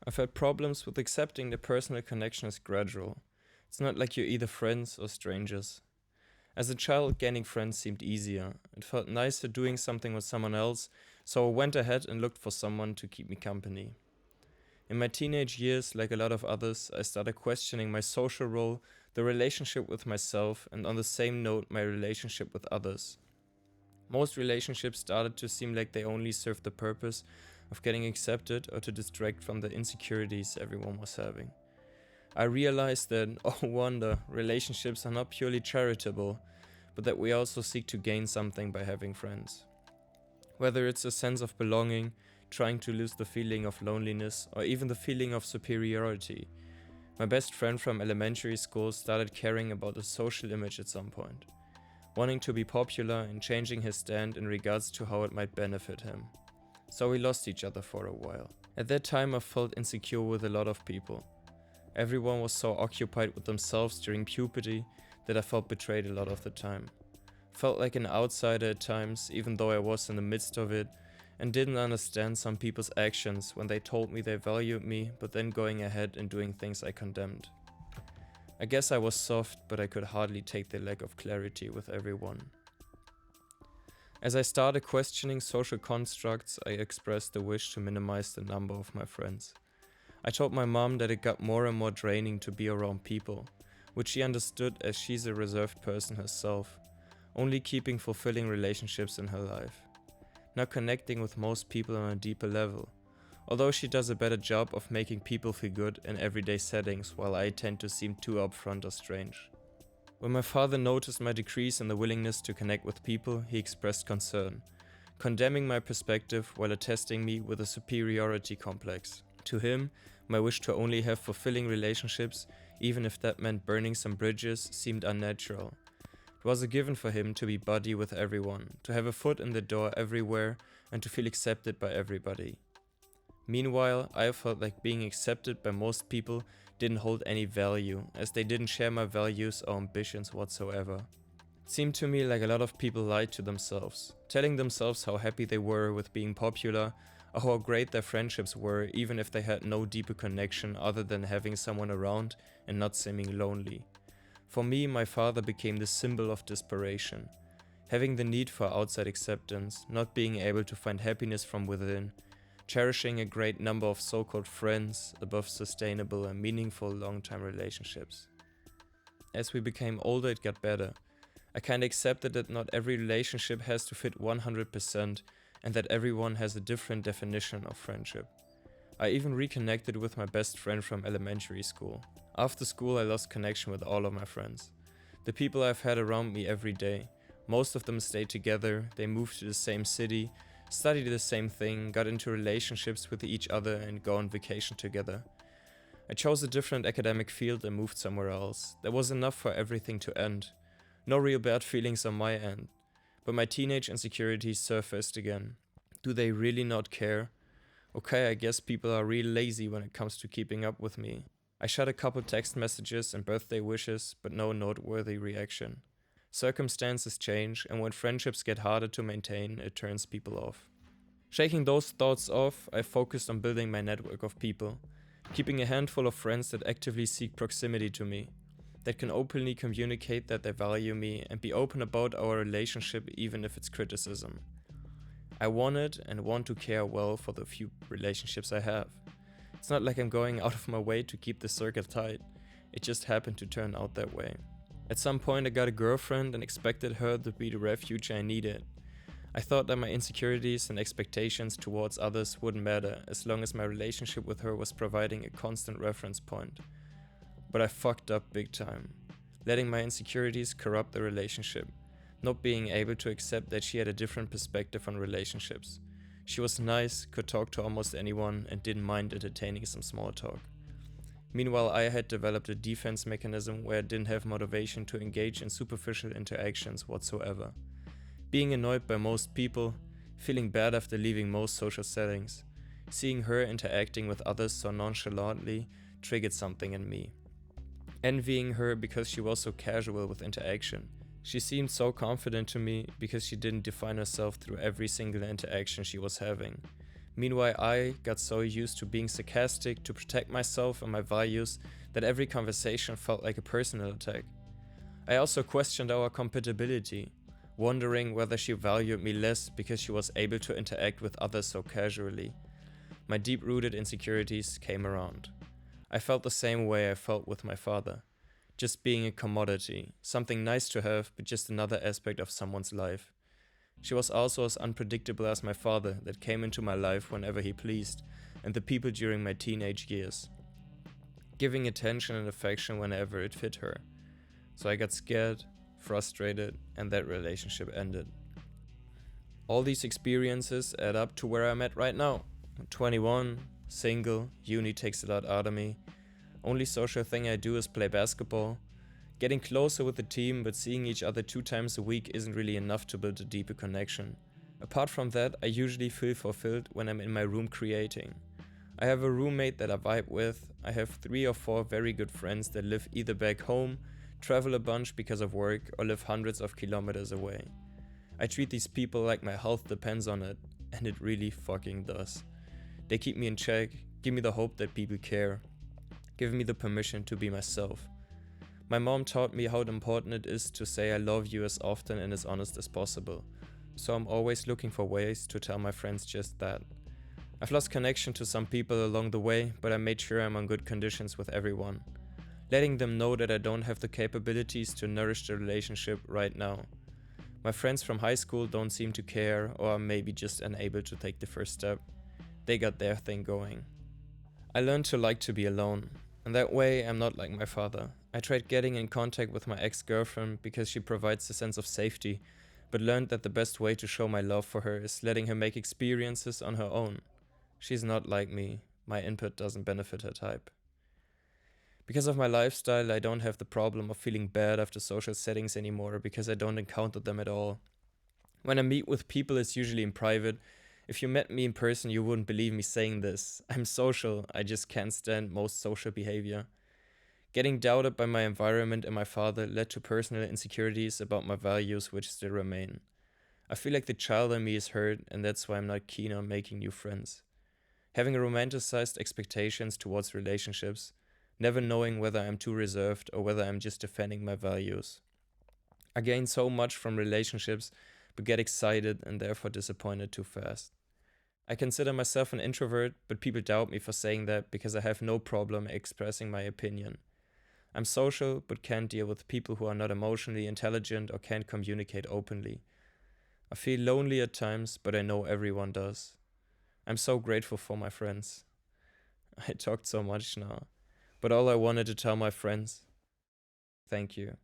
I've had problems with accepting that personal connection is gradual. It's not like you're either friends or strangers. As a child, gaining friends seemed easier. It felt nicer doing something with someone else, so I went ahead and looked for someone to keep me company. In my teenage years, like a lot of others, I started questioning my social role, the relationship with myself, and on the same note, my relationship with others. Most relationships started to seem like they only served the purpose of getting accepted or to distract from the insecurities everyone was having. I realized that, oh wonder, relationships are not purely charitable, but that we also seek to gain something by having friends. Whether it's a sense of belonging, trying to lose the feeling of loneliness, or even the feeling of superiority. My best friend from elementary school started caring about a social image at some point, wanting to be popular and changing his stand in regards to how it might benefit him. So we lost each other for a while. At that time I felt insecure with a lot of people. Everyone was so occupied with themselves during puberty that I felt betrayed a lot of the time. Felt like an outsider at times, even though I was in the midst of it, and didn't understand some people's actions when they told me they valued me, but then going ahead and doing things I condemned. I guess I was soft, but I could hardly take the lack of clarity with everyone. As I started questioning social constructs, I expressed the wish to minimize the number of my friends. I told my mom that it got more and more draining to be around people, which she understood as she's a reserved person herself, only keeping fulfilling relationships in her life, not connecting with most people on a deeper level, although she does a better job of making people feel good in everyday settings while I tend to seem too upfront or strange. When my father noticed my decrease in the willingness to connect with people, he expressed concern, condemning my perspective while attesting me with a superiority complex. To him, my wish to only have fulfilling relationships, even if that meant burning some bridges, seemed unnatural. It was a given for him to be buddy with everyone, to have a foot in the door everywhere, and to feel accepted by everybody. Meanwhile, I felt like being accepted by most people didn't hold any value, as they didn't share my values or ambitions whatsoever. It seemed to me like a lot of people lied to themselves, telling themselves how happy they were with being popular, or how great their friendships were even if they had no deeper connection other than having someone around and not seeming lonely. For me, my father became the symbol of desperation, having the need for outside acceptance, not being able to find happiness from within, cherishing a great number of so-called friends above sustainable and meaningful long-term relationships. As we became older, it got better. I kinda accepted that not every relationship has to fit 100% and that everyone has a different definition of friendship. I even reconnected with my best friend from elementary school. After school, I lost connection with all of my friends. The people I've had around me every day. Most of them stayed together, they moved to the same city, studied the same thing, got into relationships with each other and go on vacation together. I chose a different academic field and moved somewhere else. There was enough for everything to end. No real bad feelings on my end. But my teenage insecurities surfaced again. Do they really not care? Okay, I guess people are real lazy when it comes to keeping up with me. I shot a couple text messages and birthday wishes, but no noteworthy reaction. Circumstances change, and when friendships get harder to maintain, it turns people off. Shaking those thoughts off, I focused on building my network of people, keeping a handful of friends that actively seek proximity to me, that can openly communicate that they value me and be open about our relationship even if it's criticism. I wanted and want to care well for the few relationships I have. It's not like I'm going out of my way to keep the circle tight, it just happened to turn out that way. At some point I got a girlfriend and expected her to be the refuge I needed. I thought that my insecurities and expectations towards others wouldn't matter as long as my relationship with her was providing a constant reference point. But I fucked up big time, letting my insecurities corrupt the relationship, not being able to accept that she had a different perspective on relationships. She was nice, could talk to almost anyone, and didn't mind entertaining some small talk. Meanwhile, I had developed a defense mechanism where I didn't have motivation to engage in superficial interactions whatsoever. Being annoyed by most people, feeling bad after leaving most social settings, seeing her interacting with others so nonchalantly triggered something in me. Envying her because she was so casual with interaction. She seemed so confident to me because she didn't define herself through every single interaction she was having. Meanwhile, I got so used to being sarcastic to protect myself and my values that every conversation felt like a personal attack. I also questioned our compatibility, wondering whether she valued me less because she was able to interact with others so casually. My deep rooted insecurities came around. I felt the same way I felt with my father, just being a commodity, something nice to have, but just another aspect of someone's life. She was also as unpredictable as my father, that came into my life whenever he pleased, and the people during my teenage years, giving attention and affection whenever it fit her. So I got scared, frustrated, and that relationship ended. All these experiences add up to where I'm at right now. I'm 21, single, uni takes a lot out of me. Only social thing I do is play basketball. Getting closer with the team, but seeing each other 2 times a week isn't really enough to build a deeper connection. Apart from that, I usually feel fulfilled when I'm in my room creating. I have a roommate that I vibe with, I have 3 or 4 very good friends that live either back home, travel a bunch because of work, or live hundreds of kilometers away. I treat these people like my health depends on it, and it really fucking does. They keep me in check, give me the hope that people care, give me the permission to be myself. My mom taught me how important it is to say I love you as often and as honest as possible, so I'm always looking for ways to tell my friends just that. I've lost connection to some people along the way, but I made sure I'm on good conditions with everyone, letting them know that I don't have the capabilities to nourish the relationship right now. My friends from high school don't seem to care, or are maybe just unable to take the first step. They got their thing going. I learned to like to be alone, and that way I'm not like my father. I tried getting in contact with my ex-girlfriend because she provides a sense of safety, but learned that the best way to show my love for her is letting her make experiences on her own. She's not like me, my input doesn't benefit her type. Because of my lifestyle, I don't have the problem of feeling bad after social settings anymore because I don't encounter them at all. When I meet with people, it's usually in private. If you met me in person, you wouldn't believe me saying this. I'm social, I just can't stand most social behavior. Getting doubted by my environment and my father led to personal insecurities about my values, which still remain. I feel like the child in me is hurt, and that's why I'm not keen on making new friends. Having romanticized expectations towards relationships, never knowing whether I'm too reserved or whether I'm just defending my values. I gain so much from relationships, but get excited and therefore disappointed too fast. I consider myself an introvert, but people doubt me for saying that because I have no problem expressing my opinion. I'm social, but can't deal with people who are not emotionally intelligent or can't communicate openly. I feel lonely at times, but I know everyone does. I'm so grateful for my friends. I talked so much now, but all I wanted to tell my friends, thank you.